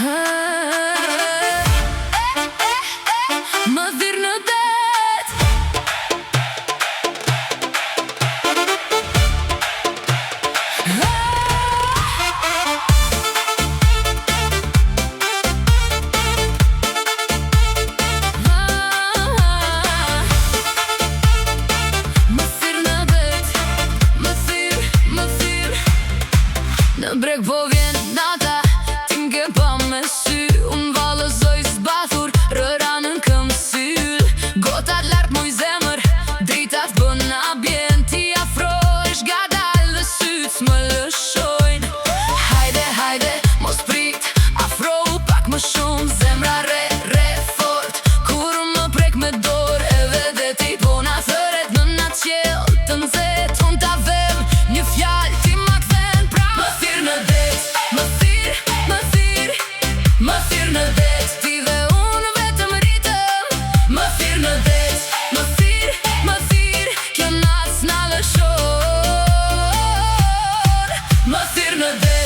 Më thirr në det. Në breg po vjen nata, ti m'ke pa me sy. Unë valëzoj zbathur, rëra në këm syll. Gotat lartë muj zemër, dritat bëna bjen. Ti afrohesh gadal dhe syt më lëshojnë. Hajde, hajde, mos prit, afro pak më shumë. Zemra re fort, kur më prek me dorë. Edhe dhe ti po na thëret në na qel të nxet. Unë ta vem një fjall, ti ma kthen pra. Më thirr në det, më thirr në det. Ti dhe unë vetëm rritëm. Më thirr në det, më thirr. Kjo natë s'na lëshon. Më thirr në det.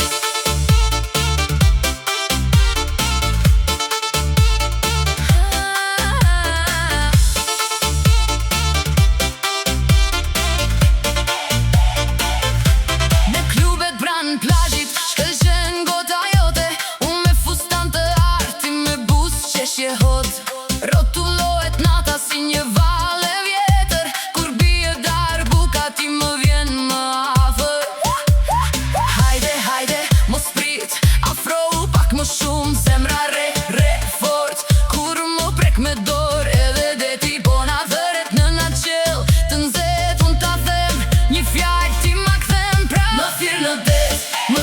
Në klubet pranë plazhit shkëlqen gota jote. Unë me fustan të arti, me buz qeshje hot. Rotullohet nata si një valle vjetër. Kur bie darbuka ti më vjen më afër. Hajde, hajde, mos prit, afro pak më shumë. Zemra re fort, kur më prek me dorë. Edhe dhe ti po na thëret në na qel të nxet. Unë ta them një fjall, ti ma kthen pra. Më thirr në det, më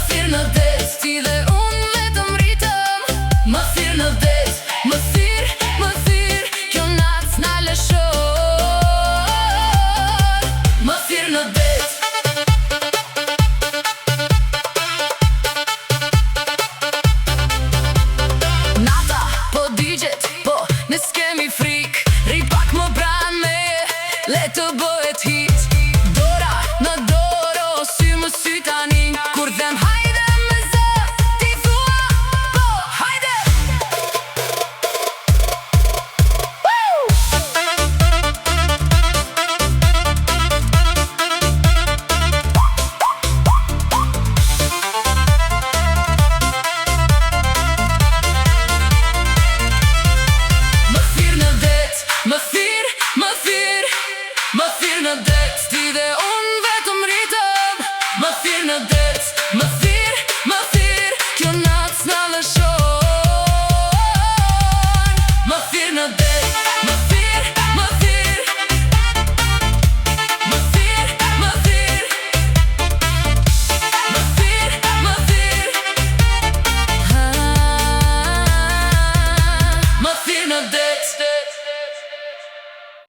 thirr në det. Ti dhe unë vetëm rritëm. Më thirr në det, më thirr. Kjo natë s'na lëshon. Më thirr në det. Nata po digjet, po ne s'kemi frik. Ri pak më pran meje, le të bëhet hit. Dora në dorë, o sy më sy tani. Kur them hajde me zë, ti thua po, hajde. Më thirr në det, më thirr në det. Ti dhe unë vetëm rritëm. Më thirr në det.